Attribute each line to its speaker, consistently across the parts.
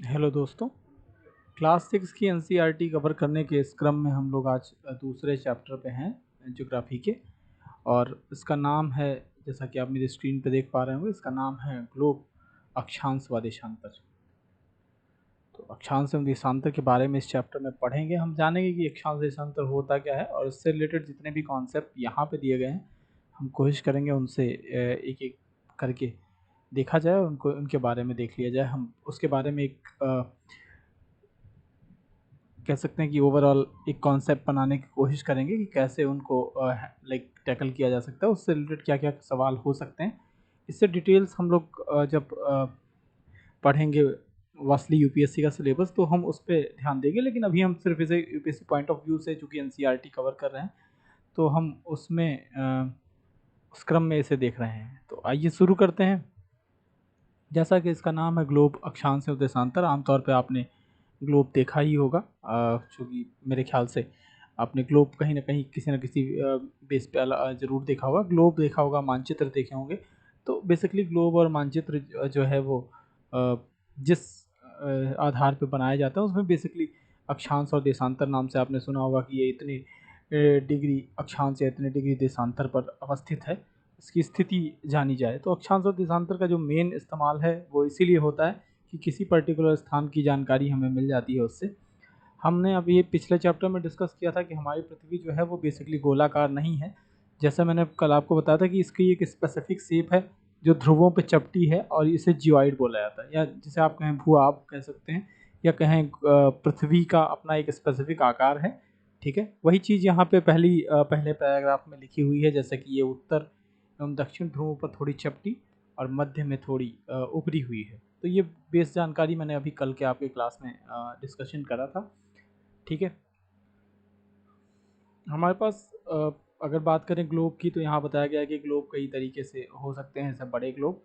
Speaker 1: Hello दोस्तों। Class 6 की NCERT cover करने के इस क्रम में हम लोग आज दूसरे चैप्टर पे हैं ज्योग्राफी के। और इसका नाम है, जैसा कि आप मेरी स्क्रीन पे देख पा रहे होंगे, इसका नाम है ग्लोब अक्षांश व देशांतर। तो अक्षांश एवं देशांतर के बारे में इस चैप्टर में पढ़ेंगे। हम जानेंगे कि अक्षांश देशांतर होता क्या है और इससे रिलेटेड जितने भी कॉन्सेप्ट यहाँ पे दिए गए हैं हम कोशिश करेंगे उनसे एक एक करके देखा जाए, उनको उनके बारे में देख लिया जाए। हम उसके बारे में एक कह सकते हैं कि ओवरऑल एक कॉन्सेप्ट बनाने की कोशिश करेंगे कि कैसे उनको टैकल किया जा सकता है, उससे रिलेटेड क्या क्या सवाल हो सकते हैं। इससे डिटेल्स हम लोग जब पढ़ेंगे वास्टली यूपीएससी का सिलेबस, तो हम उस पर ध्यान देंगे। लेकिन अभी हम सिर्फ इसे यूपीएससी पॉइंट ऑफ व्यू से, चूँकि एनसीईआरटी कवर कर रहे हैं, तो हम उसमें उस क्रम में इसे देख रहे हैं। तो आइए शुरू करते हैं। जैसा कि इसका नाम है ग्लोब अक्षांश एवं देशांतर, आमतौर पे आपने ग्लोब देखा ही होगा, क्योंकि मेरे ख्याल से आपने ग्लोब कहीं ना कहीं किसी न किसी बेस पे ज़रूर देखा होगा। ग्लोब देखा होगा, मानचित्र देखे होंगे। तो बेसिकली ग्लोब और मानचित्र जो है वो जिस आधार पे बनाया जाता है उसमें बेसिकली अक्षांश और देशांतर नाम से आपने सुना होगा कि ये इतने डिग्री अक्षांश या इतने डिग्री देशांतर पर अवस्थित है, इसकी स्थिति जानी जाए। तो अक्षांश और देशांतर का जो मेन इस्तेमाल है वो इसीलिए होता है कि किसी पर्टिकुलर स्थान की जानकारी हमें मिल जाती है उससे। हमने अभी ये पिछले चैप्टर में डिस्कस किया था कि हमारी पृथ्वी जो है वो बेसिकली गोलाकार नहीं है। जैसा मैंने कल आपको बताया था कि इसकी एक स्पेसिफिक शेप है जो ध्रुवों पे चपटी है, और इसे जियोइड बोला जाता है, या जिसे आप कहें भू आप कह सकते हैं, या कहें पृथ्वी का अपना एक स्पेसिफिक आकार है। ठीक है, वही चीज़ यहाँ पे पहले पैराग्राफ में लिखी हुई है, जैसे कि ये उत्तर एवं दक्षिण ध्रुवों पर थोड़ी चपटी और मध्य में थोड़ी उभरी हुई है। तो ये बेस जानकारी मैंने अभी कल के आपके क्लास में डिस्कशन करा था। ठीक है, हमारे पास अगर बात करें ग्लोब की, तो यहाँ बताया गया है कि ग्लोब कई तरीके से हो सकते हैं, जैसे बड़े ग्लोब।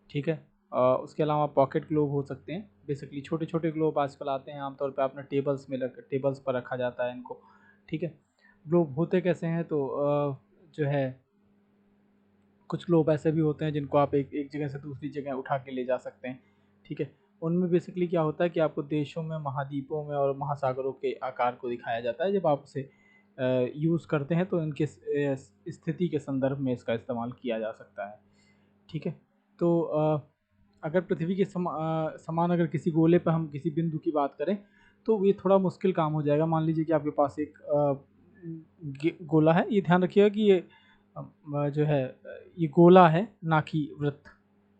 Speaker 1: ठीक है, उसके अलावा पॉकेट ग्लोब हो सकते हैं। बेसिकली छोटे छोटे ग्लोब आजकल आते हैं, आमतौर पे आपने टेबल्स पर रखा जाता है इनको। ठीक है, ग्लोब होते कैसे हैं, तो जो है कुछ ग्लोब ऐसे भी होते हैं जिनको आप एक एक जगह से दूसरी जगह उठा के ले जा सकते हैं। ठीक है, उनमें बेसिकली क्या होता है कि आपको देशों में, महाद्वीपों में और महासागरों के आकार को दिखाया जाता है। जब आप उसे यूज़ करते हैं तो इनके स्थिति के संदर्भ में इसका इस्तेमाल किया जा सकता है। ठीक है, तो अगर पृथ्वी के समान अगर किसी गोले पर हम किसी बिंदु की बात करें तो ये थोड़ा मुश्किल काम हो जाएगा। मान लीजिए कि आपके पास एक गोला है। ये ध्यान रखिएगा कि ये जो है ये गोला है, ना कि वृत्त,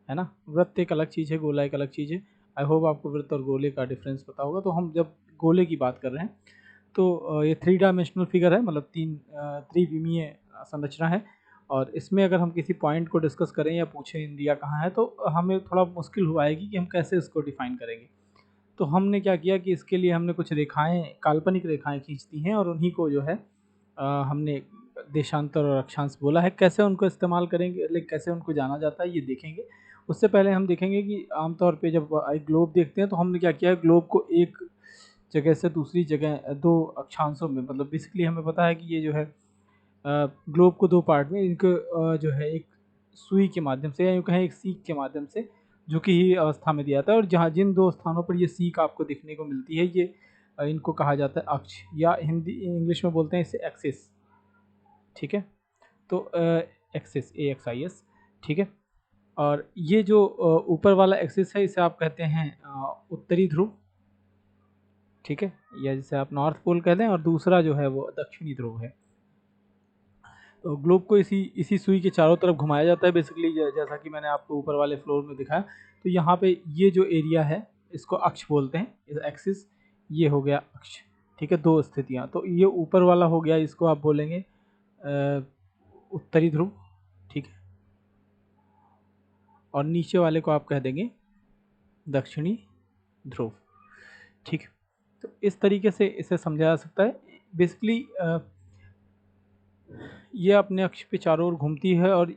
Speaker 1: है ना। वृत्त एक अलग चीज़ है, गोला एक अलग चीज़ है। आई होप आपको वृत्त और गोले का डिफरेंस पता होगा। तो हम जब गोले की बात कर रहे हैं तो ये 3 डायमेंशनल फिगर है, मतलब त्रिविमीय संरचना है। और इसमें अगर हम किसी पॉइंट को डिस्कस करें या पूछें इंडिया कहाँ है, तो हमें थोड़ा मुश्किल हो आएगी कि हम कैसे इसको डिफाइन करेंगे। तो हमने क्या किया कि इसके लिए हमने कुछ रेखाएं, काल्पनिक रेखाएं खींच दी हैं, और उन्हीं को जो है हमने देशांतर और अक्षांश बोला है। कैसे उनको इस्तेमाल करेंगे, लाइक कैसे उनको जाना जाता है, ये देखेंगे। उससे पहले हम देखेंगे कि आमतौर पे जब एक ग्लोब देखते हैं तो हमने क्या किया है, ग्लोब को एक जगह से दूसरी जगह दो अक्षांशों में, मतलब बेसिकली हमें पता है कि ये जो है ग्लोब को दो पार्ट में, इनको जो है एक सुई के माध्यम से, या यूँ कहें एक सीक के माध्यम से झुकी हुई अवस्था में दिया जाता है। और जहाँ जिन दो स्थानों पर ये सीक आपको दिखने को मिलती है, ये इनको कहा जाता है अक्ष, या हिंदी इंग्लिश में बोलते हैं इसे एक्सिस। ठीक है, तो एक्सिस, AXIS। ठीक है, और ये जो ऊपर वाला एक्सिस है इसे आप कहते हैं उत्तरी ध्रुव। ठीक है, या जिसे आप नॉर्थ पोल कहते हैं, और दूसरा जो है वो दक्षिणी ध्रुव है। तो ग्लोब को इसी इसी सुई के चारों तरफ घुमाया जाता है बेसिकली, जैसा कि मैंने आपको ऊपर वाले फ्लोर में दिखाया। तो यहाँ पे ये जो एरिया है इसको अक्ष बोलते हैं, एक्सिस। ये हो गया अक्ष। ठीक है, दो स्थितियाँ। तो ये ऊपर वाला हो गया, इसको आप बोलेंगे उत्तरी ध्रुव। ठीक है, और नीचे वाले को आप कह देंगे दक्षिणी ध्रुव। ठीक है, तो इस तरीके से इसे समझा जा सकता है। बेसिकली ये अपने अक्ष पे चारों ओर घूमती है, और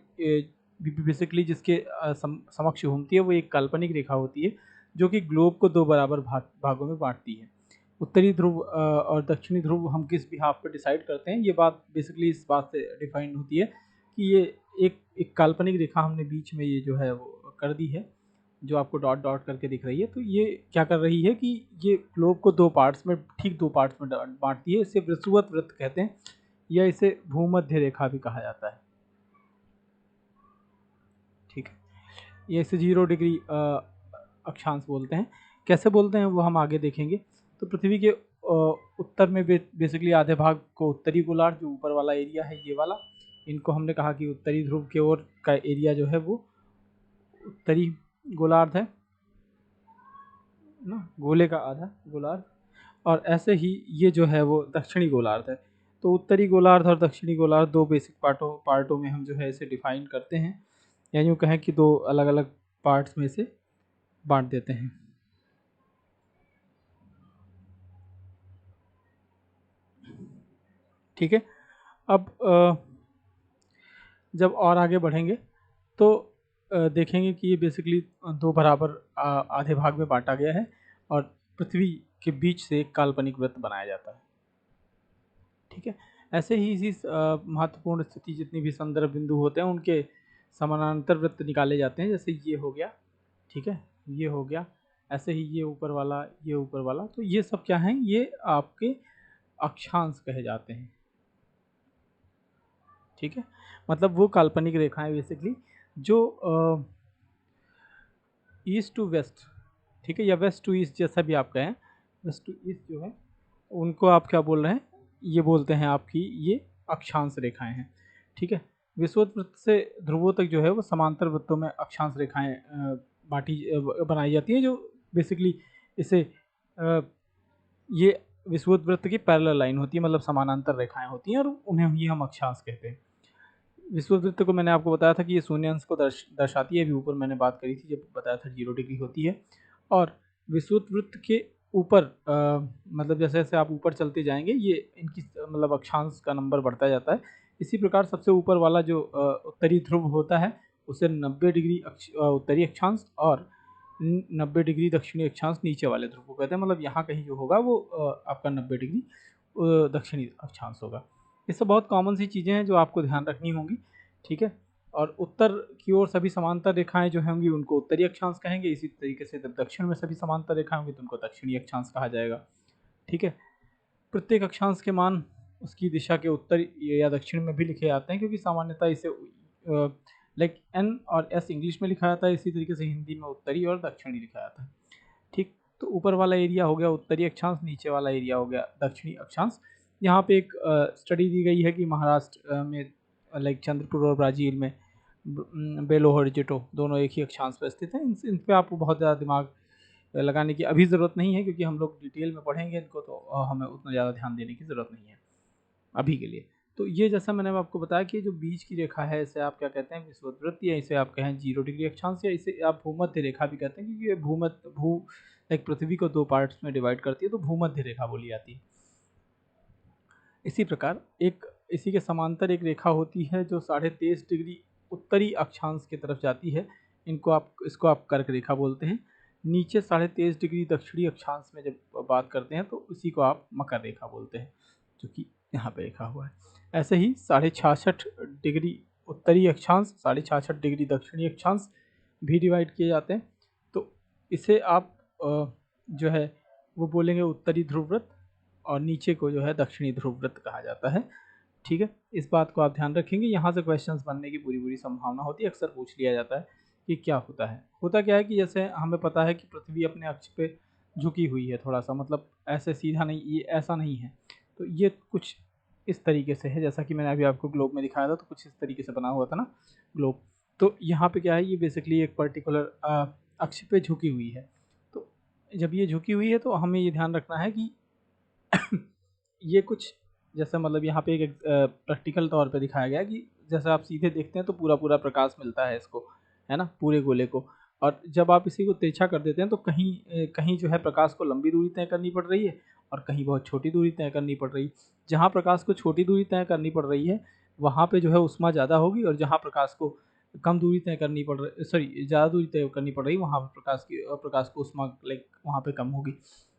Speaker 1: बेसिकली जिसके समक्ष घूमती है वो एक काल्पनिक रेखा होती है जो कि ग्लोब को दो बराबर भागों में बांटती है। उत्तरी ध्रुव और दक्षिणी ध्रुव हम किस बिहाफ पर डिसाइड करते हैं, ये बात बेसिकली इस बात से डिफाइंड होती है कि ये एक एक काल्पनिक रेखा हमने बीच में ये जो है वो कर दी है, जो आपको डॉट डॉट करके दिख रही है, तो ये क्या कर रही है कि ये ग्लोब को दो पार्ट्स में, ठीक दो पार्ट्स में बांटती है। इसे विषुवत वृत्त कहते हैं या इसे भूमध्य रेखा भी कहा जाता है। ठीक है, ये इसे 0 डिग्री अक्षांश बोलते हैं। कैसे बोलते हैं वो हम आगे देखेंगे। तो पृथ्वी के उत्तर में बेसिकली आधे भाग को उत्तरी गोलार्ध, जो ऊपर वाला एरिया है ये वाला, इनको हमने कहा कि उत्तरी ध्रुव के ओर का एरिया जो है वो उत्तरी गोलार्ध है ना, गोले का आधा गोलार्ध। और ऐसे ही ये जो है वो दक्षिणी गोलार्ध है। तो उत्तरी गोलार्ध और दक्षिणी गोलार्ध दो बेसिक पार्टों में हम जो है इसे डिफाइन करते हैं, या यूँ कहें कि दो अलग अलग पार्ट्स में से बांट देते हैं। ठीक है, अब जब और आगे बढ़ेंगे तो देखेंगे कि ये बेसिकली दो बराबर आधे भाग में बांटा गया है और पृथ्वी के बीच से एक काल्पनिक वृत्त बनाया जाता है। ठीक है, ऐसे ही इसी महत्वपूर्ण स्थिति जितनी भी संदर्भ बिंदु होते हैं उनके समानांतर वृत्त निकाले जाते हैं। जैसे ये हो गया, ठीक है, ये हो गया, ऐसे ही ये ऊपर वाला, ये ऊपर वाला, तो ये सब क्या हैं, ये आपके अक्षांश कहे जाते हैं। ठीक है, मतलब वो काल्पनिक रेखाएं बेसिकली जो ईस्ट टू वेस्ट, ठीक है, या वेस्ट टू ईस्ट, जैसा भी आप कहें, वेस्ट टू ईस्ट जो है उनको आप क्या बोल रहे हैं, ये बोलते हैं आपकी ये अक्षांश रेखाएं हैं। ठीक है, विषुवत वृत्त से ध्रुवों तक जो है वो समांतर वृत्तों में अक्षांश रेखाएं बनाई जाती हैं, जो बेसिकली इसे ये विषुवत वृत्त की पैरेलल लाइन होती है, मतलब समानांतर रेखाएं होती हैं और उन्हें ही हम अक्षांश कहते हैं। विषुवत वृत्त को मैंने आपको बताया था कि ये शून्य अंश को दर्शाती है, अभी ऊपर मैंने बात करी थी जब बताया था 0 डिग्री होती है। और विषुवत वृत्त के ऊपर मतलब जैसे जैसे आप ऊपर चलते जाएंगे ये इनकी मतलब अक्षांश का नंबर बढ़ता जाता है। इसी प्रकार सबसे ऊपर वाला जो उत्तरी ध्रुव होता है उसे 90 डिग्री उत्तरी अक्षांश और 90 डिग्री दक्षिणी अक्षांश नीचे वाले ध्रुव को कहते हैं। मतलब यहाँ कहीं जो होगा वो आपका 90 डिग्री दक्षिणी अक्षांश होगा। ये सब बहुत कॉमन सी चीज़ें हैं जो आपको ध्यान रखनी होंगी। ठीक है, और उत्तर की ओर सभी समांतर रेखाएं जो होंगी उनको उत्तरी अक्षांश कहेंगे। इसी तरीके से जब दक्षिण में सभी समांतर रेखाएं होंगी तो उनको दक्षिणी अक्षांश कहा जाएगा। ठीक है, प्रत्येक अक्षांश के मान उसकी दिशा के उत्तर या दक्षिण में भी लिखे जाते हैं, क्योंकि सामान्यतः इसे लाइक एन और एस इंग्लिश में लिखा जाता है, इसी तरीके से हिंदी में उत्तरी और दक्षिणी लिखा जाता है। ठीक, तो ऊपर वाला एरिया हो गया उत्तरी अक्षांश, नीचे वाला एरिया हो गया दक्षिणी अक्षांश। यहाँ पे एक स्टडी दी गई है कि महाराष्ट्र में लाइक चंद्रपुर और ब्राज़ील में बेलो होरिजेटो दोनों एक ही अक्षांश पर स्थित हैं। इन पे आपको बहुत ज़्यादा दिमाग लगाने की अभी ज़रूरत नहीं है, क्योंकि हम लोग डिटेल में पढ़ेंगे इनको, तो हमें उतना ज़्यादा ध्यान देने की ज़रूरत नहीं है अभी के लिए। तो ये जैसा मैंने आपको बताया कि जो बीच की रेखा है इसे आप क्या कहते हैं, विषुवत वृत्त, या इसे आप कहें 0 डिग्री अक्षांश, या इसे आप भूमध्य रेखा भी कहते हैं, क्योंकि ये एक पृथ्वी को दो पार्ट्स में डिवाइड करती है, तो भूमध्य रेखा बोली जाती है। इसी प्रकार एक इसी के समांतर एक रेखा होती है जो 23.5 डिग्री उत्तरी अक्षांश की तरफ जाती है। इसको आप कर्क रेखा बोलते हैं। नीचे 23.5 डिग्री दक्षिणी अक्षांश में जब बात करते हैं तो इसी को आप मकर रेखा बोलते हैं, जो कि यहाँ पे लिखा हुआ है। ऐसे ही 66.5 डिग्री उत्तरी अक्षांश, 66.5 डिग्री दक्षिणी अक्षांश भी डिवाइड किए जाते हैं। तो इसे आप जो है वो बोलेंगे उत्तरी ध्रुव वृत्त, और नीचे को जो है दक्षिणी ध्रुव वृत्त कहा जाता है। ठीक है, इस बात को आप ध्यान रखेंगे। यहाँ से क्वेश्चंस बनने की पूरी पूरी संभावना होती है। अक्सर पूछ लिया जाता है कि क्या होता है। होता क्या है कि जैसे हमें पता है कि पृथ्वी अपने अक्ष पे झुकी हुई है थोड़ा सा, मतलब ऐसे सीधा नहीं, ये ऐसा नहीं है। तो ये कुछ इस तरीके से है, जैसा कि मैंने अभी आपको ग्लोब में दिखाया था, तो कुछ इस तरीके से बना हुआ था ना ग्लोब। तो यहाँ पे क्या है, ये बेसिकली एक पर्टिकुलर अक्ष पे झुकी हुई है। तो जब ये झुकी हुई है तो हमें ये ध्यान रखना है कि ये कुछ जैसा मतलब यहाँ पे एक प्रैक्टिकल तौर पे दिखाया गया कि जैसा आप सीधे देखते हैं तो पूरा पूरा प्रकाश मिलता है इसको, है ना, पूरे गोले को। और जब आप इसी को तिरछा कर देते हैं तो कहीं कहीं जो है प्रकाश को लंबी दूरी तय करनी पड़ रही है और कहीं बहुत छोटी दूरी तय करनी पड़ रही है। जहाँ प्रकाश को छोटी दूरी तय करनी पड़ रही है वहाँ पे जो है ऊष्मा ज़्यादा होगी, और जहाँ प्रकाश को कम दूरी तय करनी पड़ रही, सॉरी, ज़्यादा दूरी तय करनी पड़ रही, वहाँ पर प्रकाश को ऊष्मा लाइक वहाँ पे कम होगी।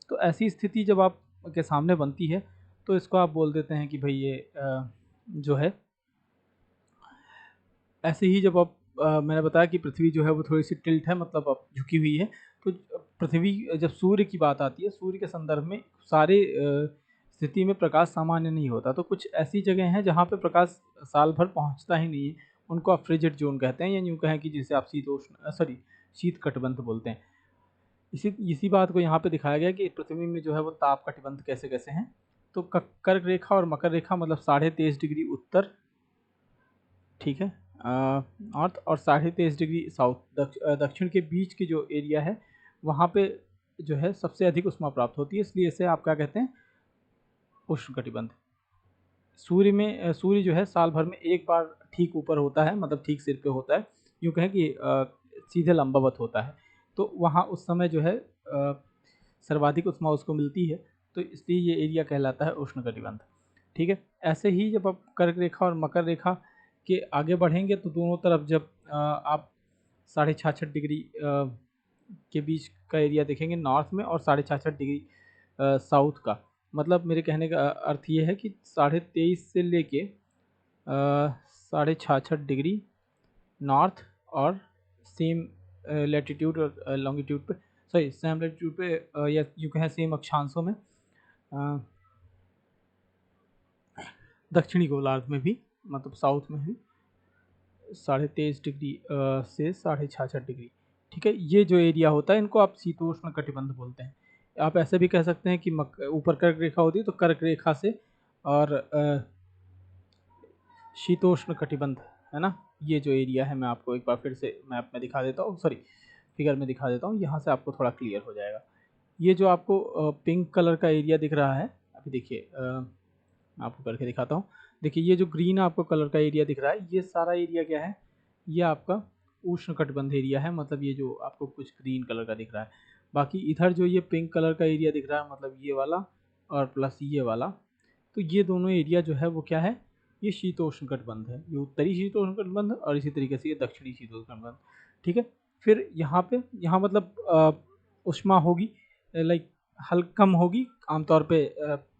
Speaker 1: तो ऐसी स्थिति जब आप के सामने बनती है तो इसको आप बोल देते हैं कि भाई ये जो है, ऐसे ही जब आप मैंने बताया कि पृथ्वी जो है वो थोड़ी सी टिल्ट है, मतलब अब झुकी हुई है। तो पृथ्वी, जब सूर्य की बात आती है, सूर्य के संदर्भ में सारे स्थिति में प्रकाश सामान्य नहीं होता। तो कुछ ऐसी जगह हैं जहाँ पे प्रकाश साल भर पहुँचता ही नहीं है, उनको आप फ्रिजिड जोन कहते हैं, या यूँ कहें कि जिसे आप शीतोष्ण सॉरी शीत कटिबंध बोलते हैं। इसी इसी बात को यहाँ पे दिखाया गया कि पृथ्वी में जो है वो ताप कटिबंध कैसे कैसे हैं। तो कर्क रेखा और मकर रेखा मतलब 23.5 डिग्री उत्तर, ठीक है, नॉर्थ, और 23.5 डिग्री साउथ, दक्षिण के बीच की जो एरिया है वहाँ पे जो है सबसे अधिक उष्मा प्राप्त होती है, इसलिए इसे आप क्या कहते हैं, उष्ण कटिबंध। सूर्य जो है साल भर में एक बार ठीक ऊपर होता है, मतलब ठीक सिर पे होता है, यूँ कहें कि सीधे लंबवत होता है। तो वहाँ उस समय जो है सर्वाधिक उष्मा उसको मिलती है, तो इसलिए ये एरिया कहलाता है उष्ण कटिबंध। ठीक है। ऐसे ही जब आप कर्क रेखा और मकर रेखा के आगे बढ़ेंगे तो दोनों तरफ जब आप 66.5 डिग्री के बीच का एरिया देखेंगे नॉर्थ में, और 66.5 डिग्री साउथ का, मतलब मेरे कहने का अर्थ ये है कि 23.5 से लेके 66.5 डिग्री नॉर्थ, और सेम लेटीट्यूड और लॉन्गिट्यूड पे, सॉरी सेम लेटीट्यूड पे, या यूँ कहें सेम अक्षांशों में दक्षिणी गोलार्ध में भी, मतलब साउथ में भी 23.5 डिग्री से 66.5 डिग्री। ठीक है, ये जो एरिया होता है इनको आप शीतोष्ण कटिबंध बोलते हैं। आप ऐसे भी कह सकते हैं कि ऊपर कर्क रेखा होती है तो कर्क रेखा से और शीतोष्ण कटिबंध, है ना। ये जो एरिया है मैं आपको एक बार फिर से मैप में दिखा देता हूँ, सॉरी फिगर में दिखा देता हूँ, यहाँ से आपको थोड़ा क्लियर हो जाएगा। ये जो आपको पिंक कलर का एरिया दिख रहा है, अभी देखिए मैं आपको करके दिखाता हूँ। देखिए ये जो ग्रीन आपको कलर का एरिया दिख रहा है, ये सारा एरिया क्या है, ये आपका उष्ण कटिबंध एरिया है, मतलब ये जो आपको कुछ ग्रीन कलर का दिख रहा है। बाकी इधर जो ये पिंक कलर का एरिया दिख रहा है, मतलब ये वाला और प्लस ये वाला, तो ये दोनों एरिया जो है वो क्या है, ये शीतोष्ण कटिबंध है। ये उत्तरी शीतोष्ण कटिबंध और इसी तरीके से ये दक्षिणी शीतोष्ण कटिबंध। ठीक है। फिर यहाँ मतलब उष्मा होगी, लाइक कम होगी आमतौर पे,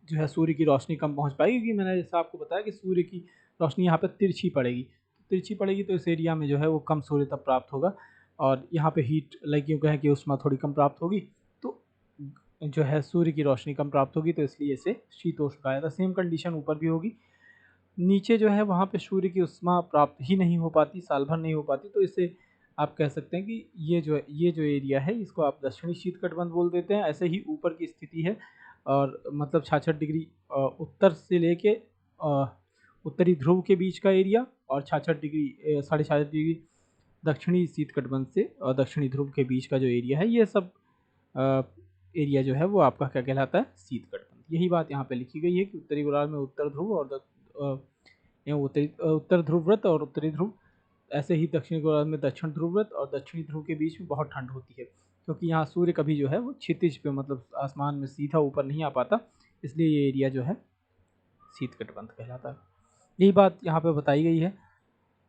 Speaker 1: जो है सूर्य की रोशनी कम पहुंच पाएगी, क्योंकि मैंने जैसा आपको बताया कि सूर्य की रोशनी यहाँ पे तिरछी पड़ेगी, तो इस एरिया में जो है वो कम सूर्य तब प्राप्त होगा, और यहाँ पे हीट, लाइक यूँ कहें कि उष्मा थोड़ी कम प्राप्त होगी, तो जो है सूर्य की रोशनी कम प्राप्त होगी, तो इसलिए इसे शीतोष्ण कहा जाता है। सेम कंडीशन ऊपर भी होगी, नीचे जो है वहाँ पे सूर्य की उष्मा प्राप्त ही नहीं हो पाती, साल भर नहीं हो पाती, तो इसे आप कह सकते हैं कि ये जो एरिया है इसको आप दक्षिणी शीत कटिबंध बोल देते हैं। ऐसे ही ऊपर की स्थिति है, और मतलब 66 डिग्री उत्तर से लेके उत्तरी ध्रुव के बीच का एरिया, और 66 डिग्री 66.5 डिग्री दक्षिणी शीत कटिबंध से और दक्षिणी ध्रुव के बीच का जो एरिया है, ये सब एरिया जो है वो आपका क्या कहलाता है, शीत कटिबंध। यही बात यहाँ पे लिखी गई है कि उत्तरी गोलार्ध में उत्तर ध्रुव और उत्तर ध्रुव व्रत और उत्तरी ध्रुव, ऐसे ही दक्षिणी गोलार्ध में दक्षिण ध्रुव व्रत और दक्षिणी ध्रुव के बीच में बहुत ठंड होती है, क्योंकि यहाँ सूर्य कभी जो है वो क्षितिज पे, मतलब आसमान में सीधा ऊपर नहीं आ पाता, इसलिए ये एरिया जो है शीत कटिबंध कहलाता है। यही बात यहाँ पे बताई गई है।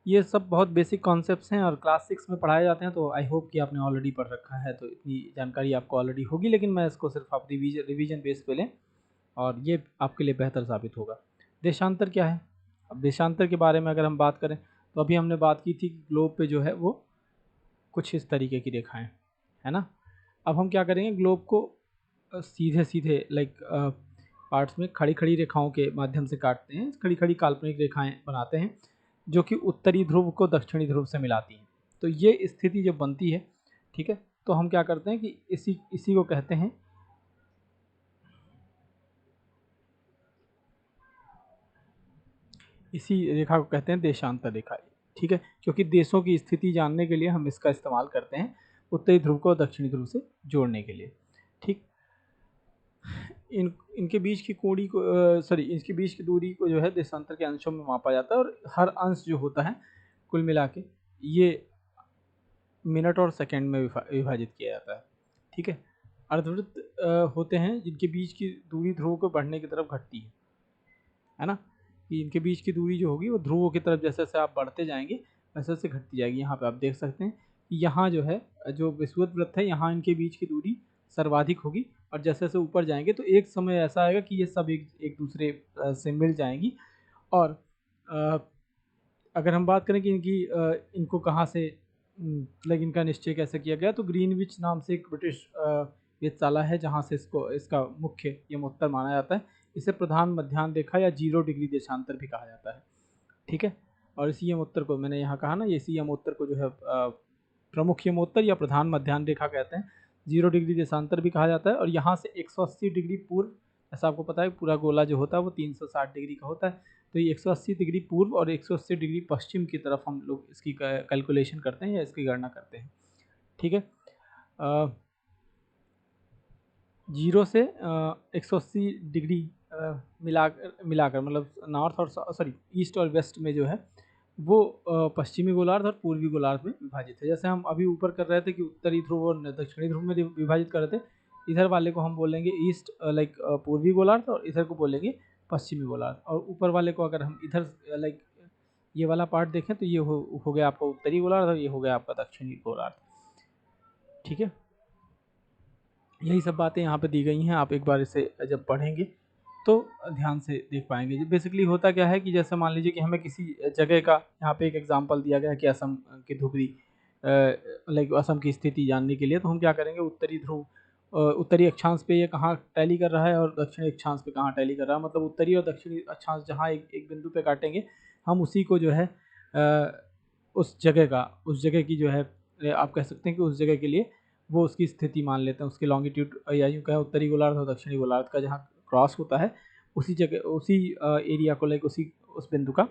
Speaker 1: ये सब बहुत बेसिक कॉन्सेप्ट्स हैं और क्लास 6 में पढ़ाए जाते हैं, तो आई होप कि आपने ऑलरेडी पढ़ रखा है, तो इतनी जानकारी आपको ऑलरेडी होगी, लेकिन मैं इसको सिर्फ आप रिवीजन बेस पे लें और ये आपके लिए बेहतर साबित होगा। देशांतर क्या है? अब देशांतर के बारे में अगर हम बात करें, तो अभी हमने बात की थी कि ग्लोब पे जो है वो कुछ इस तरीके की रेखाएं, है ना। अब हम क्या करेंगे, ग्लोब को सीधे सीधे लाइक पार्ट्स में खड़ी खड़ी रेखाओं के माध्यम से काटते हैं, खड़ी खड़ी काल्पनिक रेखाएं बनाते हैं जो कि उत्तरी ध्रुव को दक्षिणी ध्रुव से मिलाती हैं। तो ये स्थिति जब बनती है, ठीक है, तो हम क्या करते हैं कि इसी को कहते हैं, इसी रेखा को कहते हैं देशांतर रेखा। ठीक है, क्योंकि देशों की स्थिति जानने के लिए हम इसका इस्तेमाल करते हैं उत्तरी ध्रुव को दक्षिणी ध्रुव से जोड़ने के लिए। ठीक, इनके बीच की कोणी को इनके बीच की दूरी को जो है देशांतर के अंशों में मापा जाता है, और हर अंश जो होता है कुल मिला के ये मिनट और सेकंड में विभाजित किया जाता है। ठीक है, अर्धवृत्त होते हैं जिनके बीच की दूरी ध्रुव को बढ़ने की तरफ घटती है ना, कि इनके बीच की दूरी जो होगी वो ध्रुवों की तरफ जैसे जैसे आप बढ़ते जाएंगे वैसे वैसे घटती जाएगी। यहाँ पे आप देख सकते हैं कि यहाँ जो है, जो विषुवत वृत्त है, यहाँ इनके बीच की दूरी सर्वाधिक होगी, और जैसे जैसे ऊपर जाएंगे तो एक समय ऐसा आएगा कि ये सब एक दूसरे से मिल जाएंगी, और अगर हम बात करें कि इनको कहाँ से लाइक इनका निश्चय कैसे किया गया, तो ग्रीनविच नाम से एक ब्रिटिश वेधशाला है जहाँ से इसका मुख्य यमोत्तर माना जाता है। इसे प्रधान मध्याह्न रेखा या 0 डिग्री देशांतर भी कहा जाता है। ठीक है, और इसी यमोत्तर को मैंने यहाँ कहा ना, ये इसी यमोत्तर को जो है प्रमुख यमोत्तर या प्रधान मध्याह्न रेखा कहते हैं। 0 डिग्री देशांतर भी कहा जाता है। और यहाँ से 180 डिग्री पूर्व, ऐसा आपको पता है पूरा गोला जो होता है वो 360 डिग्री का होता है, तो ये 180 डिग्री पूर्व और 180 डिग्री पश्चिम की तरफ हम लोग इसकी कैलकुलेशन करते हैं या इसकी गणना करते हैं। ठीक है, 0 से 180 डिग्री मिलाकर मतलब नॉर्थ और सॉरी ईस्ट और वेस्ट में जो है वो पश्चिमी गोलार्ध और पूर्वी गोलार्ध में विभाजित है। जैसे हम अभी ऊपर कर रहे थे कि उत्तरी ध्रुव और दक्षिणी ध्रुव में विभाजित कर रहे थे, इधर वाले को हम बोलेंगे ईस्ट लाइक पूर्वी गोलार्ध, और इधर को बोलेंगे पश्चिमी गोलार्ध। और ऊपर वाले को अगर हम इधर लाइक ये वाला पार्ट देखें तो ये हो गया आपका उत्तरी गोलार्ध और ये हो गया आपका दक्षिणी गोलार्ध। ठीक है, यही सब बातें यहाँ पे दी गई हैं। आप एक बार इसे जब पढ़ेंगे तो ध्यान से देख पाएंगे। बेसिकली होता क्या है कि जैसे मान लीजिए कि हमें किसी जगह का, यहाँ पे एक एग्जांपल दिया गया है कि असम की धुबरी लाइक असम की स्थिति जानने के लिए, तो हम क्या करेंगे, उत्तरी ध्रुव उत्तरी अक्षांश पे ये कहाँ टैली कर रहा है और दक्षिणी अक्षांश पे कहाँ टैली कर रहा है, मतलब उत्तरी और दक्षिणी अक्षांश जहाँ एक बिंदु पे काटेंगे, हम उसी को जो है उस जगह की जो है आप कह सकते हैं कि उस जगह के लिए वो उसकी स्थिति मान लेते हैं, उसकी लॉन्गिट्यूड या यूँ कहें उत्तरी गोलार्ध और दक्षिणी गोलार्ध का जहाँ क्रॉस होता है उसी जगह उसी एरिया को लाइक उस बिंदु का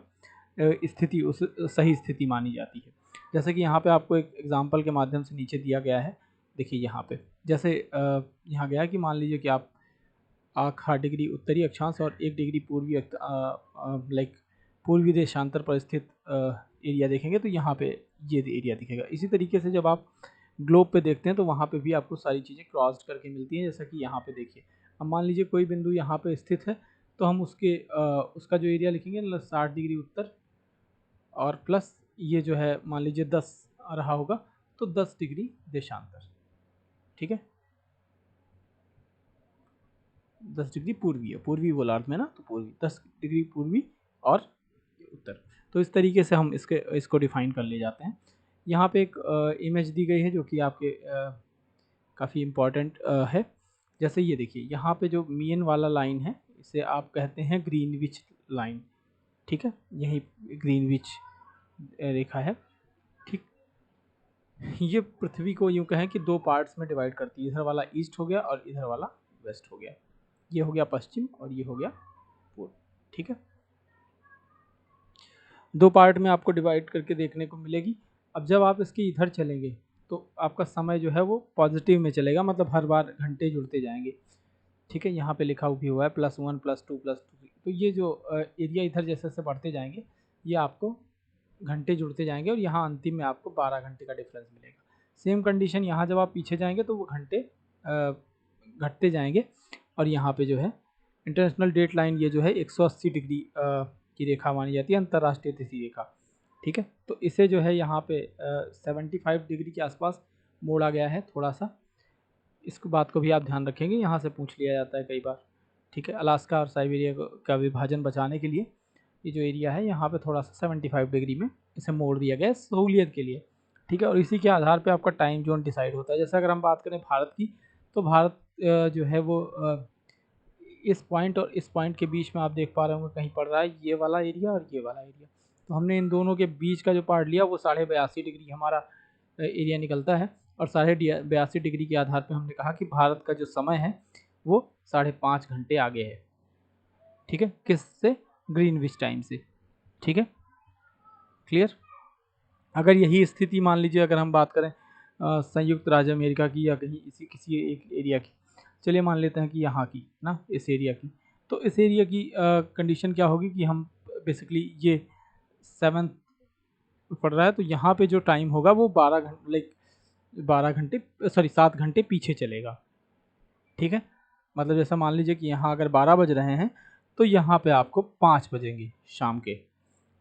Speaker 1: स्थिति उस सही स्थिति मानी जाती है। जैसे कि यहाँ पे आपको एक एग्जांपल के माध्यम से नीचे दिया गया है। देखिए यहाँ पे जैसे यहाँ गया कि मान लीजिए कि आप 8 डिग्री उत्तरी अक्षांश और 1 डिग्री पूर्वी लाइक पूर्वी देशांतर पर स्थित एरिया देखेंगे, तो यहाँ पे ये एरिया दिखेगा। इसी तरीके से जब आप ग्लोब पे देखते हैं तो वहाँ पे भी आपको सारी चीज़ें क्रॉस करके मिलती हैं। जैसा कि यहाँ पे देखिए, अब मान लीजिए कोई बिंदु यहाँ पे स्थित है, तो हम उसका जो एरिया लिखेंगे 60 डिग्री उत्तर और प्लस ये जो है मान लीजिए 10 रहा होगा, तो 10 डिग्री देशांतर। ठीक है, 10 डिग्री पूर्वी है, पूर्वी गोलार्ध में ना, तो पूर्वी 10 डिग्री पूर्वी और उत्तर। तो इस तरीके से हम इसको डिफाइन कर ले जाते हैं। यहाँ पे एक इमेज दी गई है जो कि आपके काफ़ी इम्पॉर्टेंट है। जैसे ये देखिए, यहाँ पे जो मेन वाला लाइन है इसे आप कहते हैं ग्रीनविच लाइन। ठीक है, यही ग्रीनविच रेखा है। ठीक, ये पृथ्वी को यूँ कहें कि 2 पार्ट्स में डिवाइड करती है। इधर वाला ईस्ट हो गया और इधर वाला वेस्ट हो गया। ये हो गया पश्चिम और ये हो गया पूर्व। ठीक है, 2 पार्ट में आपको डिवाइड करके देखने को मिलेगी। अब जब आप इसके इधर चलेंगे तो आपका समय जो है वो पॉजिटिव में चलेगा, मतलब हर बार घंटे जुड़ते जाएंगे। ठीक है, यहाँ पे लिखा भी हुआ है +1 +2 +3। तो ये जो एरिया इधर जैसे जैसे बढ़ते जाएंगे ये आपको घंटे जुड़ते जाएंगे और यहाँ अंतिम में आपको 12 घंटे का डिफरेंस मिलेगा। सेम कंडीशन यहाँ जब आप पीछे जाएंगे तो वो घंटे घटते जाएंगे और यहाँ पे जो है इंटरनेशनल डेट लाइन ये जो है 180 डिग्री की रेखा मानी जाती है, अंतर्राष्ट्रीय तिथि रेखा। ठीक है, तो इसे जो है यहाँ पे 75 डिग्री के आसपास मोड़ा गया है थोड़ा सा। इसको बात को भी आप ध्यान रखेंगे, यहाँ से पूछ लिया जाता है कई बार। ठीक है, अलास्का और साइबेरिया का विभाजन बचाने के लिए ये जो एरिया है यहाँ पे थोड़ा सा 75 डिग्री में इसे मोड़ दिया गया है सहूलियत के लिए। ठीक है, और इसी के आधार पे आपका टाइम जोन डिसाइड होता है। जैसे अगर हम बात करें भारत की, तो भारत जो है वो इस पॉइंट और इस पॉइंट के बीच में आप देख पा रहे होंगे कहीं पड़ रहा है ये वाला एरिया और ये वाला एरिया। तो हमने इन दोनों के बीच का जो पार्ट लिया वो 82.5 डिग्री हमारा एरिया निकलता है। और 82.5 डिग्री के आधार पे हमने कहा कि भारत का जो समय है वो 5.5 घंटे आगे है। ठीक है, किससे? ग्रीनविच टाइम से। ठीक है, क्लियर। अगर यही स्थिति मान लीजिए अगर हम बात करें संयुक्त राज्य अमेरिका की या कहीं किसी एक एरिया की, चलिए मान लेते हैं कि यहाँ की ना, इस एरिया की, तो इस एरिया की कंडीशन क्या होगी कि हम बेसिकली ये 7 पड़ रहा है, तो यहाँ पे जो टाइम होगा वो 12 घंटे लाइक 12 घंटे सॉरी 7 घंटे पीछे चलेगा। ठीक है, मतलब जैसा मान लीजिए कि यहाँ अगर 12 बज रहे हैं तो यहाँ पे आपको 5 बजेंगे शाम के।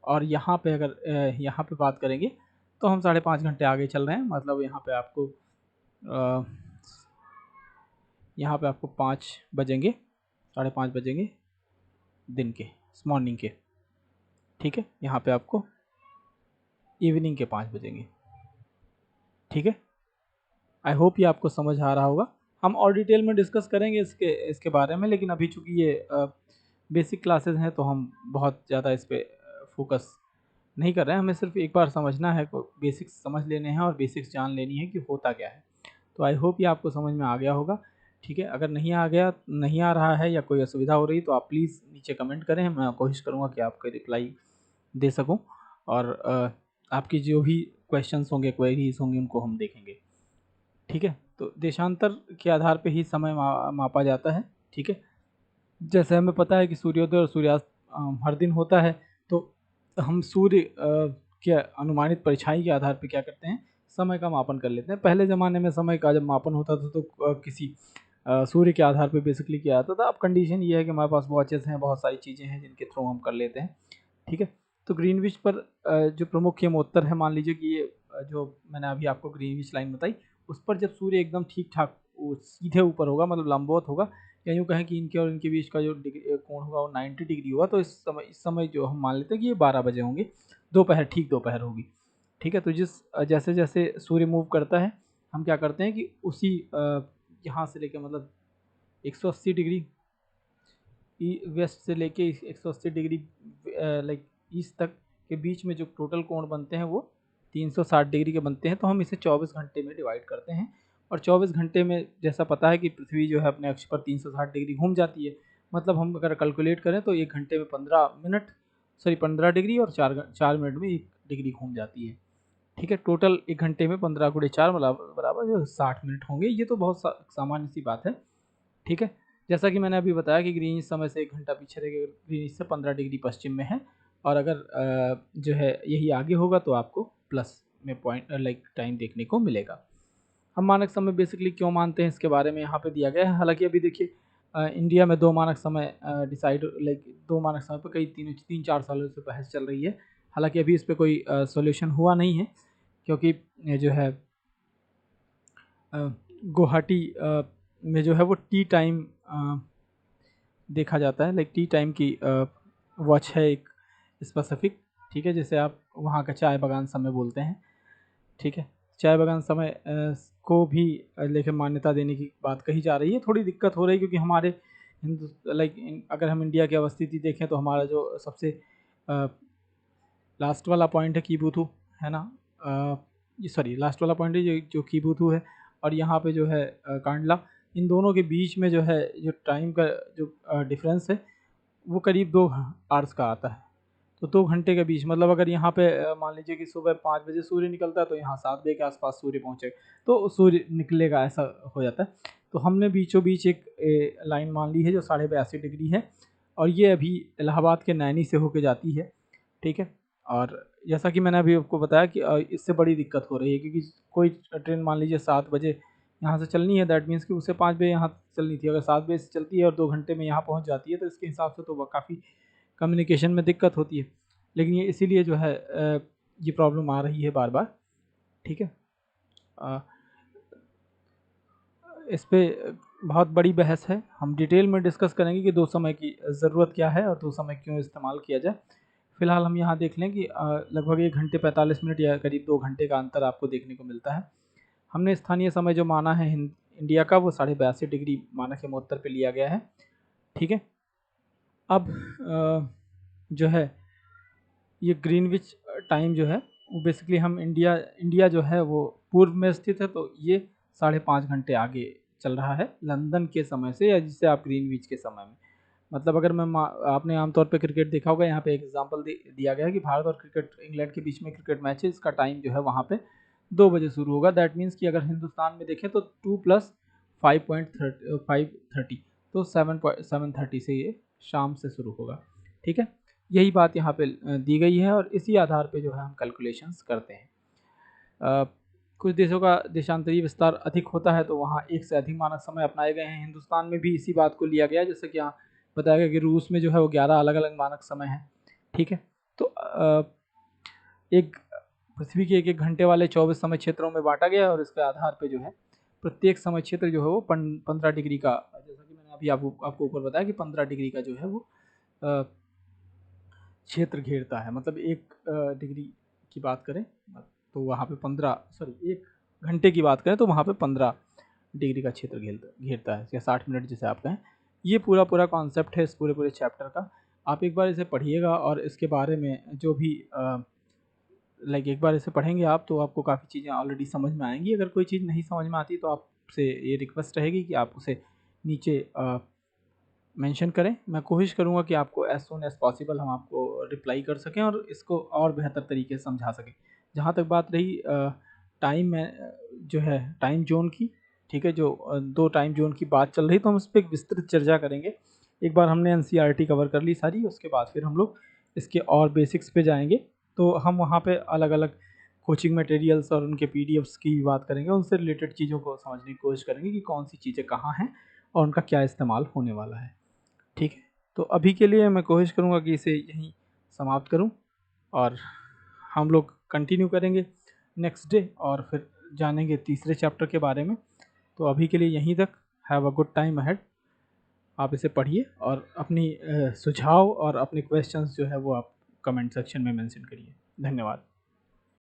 Speaker 1: और यहाँ पे अगर यहाँ पे बात करेंगे तो हम 5.5 घंटे आगे चल रहे हैं, मतलब यहाँ पे आपको 5 बजेंगे, 5:30 बजेंगे दिन के, मॉर्निंग के। ठीक है, यहाँ पे आपको इवनिंग के 5 बजेंगे। ठीक है, आई होप ये आपको समझ आ रहा होगा। हम और डिटेल में डिस्कस करेंगे इसके बारे में, लेकिन अभी चूँकि ये बेसिक क्लासेस हैं तो हम बहुत ज़्यादा इस पे फोकस नहीं कर रहे हैं। हमें सिर्फ एक बार समझना है, बेसिक्स समझ लेने हैं और बेसिक्स जान लेनी है कि होता क्या है। तो आई होप ये आपको समझ में आ गया होगा। ठीक है, अगर नहीं आ रहा है या कोई असुविधा हो रही तो आप प्लीज़ नीचे कमेंट करें, मैं कोशिश करूँगा कि आपको रिप्लाई दे सकूँ, और आपकी जो भी क्वेश्चंस होंगे, क्वेरीज होंगी, उनको हम देखेंगे। ठीक है, तो देशांतर के आधार पे ही समय मापा जाता है। ठीक है, जैसे हमें पता है कि सूर्योदय और सूर्यास्त हर दिन होता है, तो हम सूर्य के अनुमानित परछाई के आधार पे क्या करते हैं, समय का मापन कर लेते हैं। पहले ज़माने में समय का जब मापन होता था तो किसी सूर्य के आधार पे बेसिकली किया जाता था। अब कंडीशन ये है कि हमारे पास वॉचेस हैं, बहुत सारी चीज़ें हैं जिनके थ्रू हम कर लेते हैं। ठीक है, तो ग्रीनविच पर जो प्रमुख यमोत्तर है, मान लीजिए कि ये जो मैंने अभी आपको ग्रीनविच लाइन बताई, उस पर जब सूर्य एकदम ठीक ठाक सीधे ऊपर होगा, मतलब लंबवत होगा, या यूँ कहें कि इनके और इनके बीच का जो कोण होगा वो 90 डिग्री होगा, तो इस समय जो हम मान लेते हैं कि ये 12 बजे होंगे, दोपहर, ठीक दोपहर होगी। ठीक है, तो जैसे जैसे सूर्य मूव करता है, हम क्या करते हैं कि उसी यहाँ से लेकर मतलब 180 डिग्री वेस्ट से लेके 180 डिग्री लाइक ईस्ट तक के बीच में जो टोटल कोण बनते हैं वो 360 डिग्री के बनते हैं। तो हम इसे 24 घंटे में डिवाइड करते हैं, और 24 घंटे में जैसा पता है कि पृथ्वी जो है अपने अक्ष पर 360 डिग्री घूम जाती है। मतलब हम अगर कैलकुलेट करें तो 1 घंटे में 15 डिग्री, और 4 मिनट में 1 डिग्री घूम जाती है। ठीक है, टोटल 1 घंटे में 15 गुणे 4 बराबर जो 60 मिनट होंगे। ये तो बहुत सामान्य सी बात है। ठीक है, जैसा कि मैंने अभी बताया कि ग्रीनिच समय से 1 घंटा पीछे रहेगा, ग्रीनिच से 15 डिग्री पश्चिम में है, और अगर जो है यही आगे होगा तो आपको प्लस में पॉइंट लाइक टाइम देखने को मिलेगा। हम मानक समय बेसिकली क्यों मानते हैं इसके बारे में यहाँ पे दिया गया है। हालांकि अभी देखिए इंडिया में 2 मानक समय डिसाइड लाइक 2 मानक समय पर कई 3-4 सालों से बहस चल रही है। हालांकि अभी इस पर कोई सॉल्यूशन हुआ नहीं है, क्योंकि ये जो है गुवाहाटी में जो है वो टी टाइम देखा जाता है, लाइक टी टाइम की वॉच है एक स्पेसिफिक। ठीक है, जैसे आप वहाँ का चाय बागान समय बोलते हैं। ठीक है, चाय बागान समय को भी लेकर मान्यता देने की बात कही जा रही है। थोड़ी दिक्कत हो रही है क्योंकि हमारे लाइक अगर हम इंडिया की अवस्थिति देखें तो हमारा जो सबसे लास्ट वाला पॉइंट है कीबुथु, है ना, ये सॉरी लास्ट वाला पॉइंट है जो कीबुथु है, और यहाँ पे जो है कांडला। इन दोनों के बीच में जो है जो टाइम का जो डिफरेंस है वो करीब 2 आवर्स का आता है। तो 2 घंटे के बीच, मतलब अगर यहाँ पे मान लीजिए कि सुबह 5 बजे सूर्य निकलता है तो यहाँ 7 बजे के आसपास सूर्य पहुँचेगा, तो सूर्य निकलेगा, ऐसा हो जाता है। तो हमने बीचों बीच एक लाइन मान ली है जो 82.5 डिग्री है, और ये अभी इलाहाबाद के नैनी से होके जाती है। ठीक है, और जैसा कि मैंने अभी आपको बताया कि इससे बड़ी दिक्कत हो रही है, क्योंकि कोई ट्रेन मान लीजिए 7 बजे यहाँ से चलनी है, दैट मीन्स कि उसे 5 बजे यहाँ चलनी थी। अगर 7 बजे से चलती है और 2 घंटे में यहाँ पहुँच जाती है, तो इसके हिसाब से तो वह काफ़ी कम्युनिकेशन में दिक्कत होती है। लेकिन ये इसीलिए जो है ये प्रॉब्लम आ रही है बार बार। ठीक है, इस पे बहुत बड़ी बहस है, हम डिटेल में डिस्कस करेंगे कि 2 समय की ज़रूरत क्या है और 2 समय क्यों इस्तेमाल किया जाए। फ़िलहाल हम यहाँ देख लें कि लगभग 1 घंटे 45 मिनट या करीब 2 घंटे का अंतर आपको देखने को मिलता है। हमने स्थानीय समय जो माना है इंडिया का, वो 82.5 डिग्री मानक यमोत्तर पे लिया गया है। ठीक है, अब जो है ये ग्रीनविच टाइम जो है वो बेसिकली हम इंडिया जो है वो पूर्व में स्थित है, तो ये 5.5 घंटे आगे चल रहा है लंदन के समय से, या जिसे आप ग्रीनविच के समय में। मतलब अगर आपने आमतौर पे क्रिकेट देखा होगा, यहाँ पे एक एग्जांपल दिया गया है कि भारत और इंग्लैंड के बीच में क्रिकेट मैच है, इसका टाइम जो है वहाँ पे 2 बजे शुरू होगा। दैट मीन्स कि अगर हिंदुस्तान में देखें तो 2+5.30 तो 7:30 से ये शाम से शुरू होगा। ठीक है, यही बात यहाँ पे दी गई है, और इसी आधार पे जो है हम कैलकुलेशंस करते हैं। कुछ देशों का देशांतरीय विस्तार अधिक होता है तो वहाँ एक से अधिक मानक समय अपनाए गए हैं। हिंदुस्तान में भी इसी बात को लिया गया है, जैसे कि यहाँ बताया गया कि रूस में जो है वो 11 अलग अलग मानक समय हैं। ठीक है, तो एक पृथ्वी के 1-1 घंटे वाले 24 समय क्षेत्रों में बांटा गया है, और इसके आधार पर जो है प्रत्येक समय क्षेत्र जो है वो 15 डिग्री का, जैसा कि मैंने अभी आपको ऊपर बताया कि 15 डिग्री का जो है वो क्षेत्र घेरता है। मतलब 1 डिग्री की बात करें तो वहाँ पे 1 घंटे की बात करें तो वहाँ पे 15 डिग्री का क्षेत्र घेरता है, या 60 मिनट जिसे आप कहें। ये पूरा पूरा कॉन्सेप्ट है इस पूरे पूरे चैप्टर का। आप एक बार इसे पढ़िएगा और इसके बारे में जो भी एक बार इसे पढ़ेंगे आप तो आपको काफ़ी चीज़ें ऑलरेडी समझ में आएंगी। अगर कोई चीज़ नहीं समझ में आती तो आपसे ये रिक्वेस्ट रहेगी कि आप उसे नीचे मेंशन करें। मैं कोशिश करूँगा कि आपको एज़ सून एज़ पॉसिबल हम आपको रिप्लाई कर सकें और इसको और बेहतर तरीके से समझा सकें। जहाँ तक बात रही टाइम में जो है टाइम जोन की, ठीक है, जो 2 टाइम जोन की बात चल रही तो हम उस पर एक विस्तृत चर्चा करेंगे। एक बार हमने एनसीईआरटी कवर कर ली सारी, उसके बाद फिर हम लोग इसके और बेसिक्स पे जाएंगे। तो हम वहाँ पे अलग अलग कोचिंग मटेरियल्स और उनके पीडीएफ्स की बात करेंगे, उनसे रिलेटेड चीज़ों को समझने की कोशिश करेंगे कि कौन सी चीज़ें कहाँ हैं और उनका क्या इस्तेमाल होने वाला है। ठीक है, तो अभी के लिए मैं कोशिश करूँगा कि इसे यहीं समाप्त करूँ और हम लोग कंटिन्यू करेंगे नेक्स्ट डे और फिर जानेंगे तीसरे चैप्टर के बारे में। तो अभी के लिए यहीं तक। Have a good time ahead. आप इसे पढ़िए और अपनी सुझाव और अपने क्वेश्चंस जो है वो आप कमेंट सेक्शन में मेंशन करिए। धन्यवाद।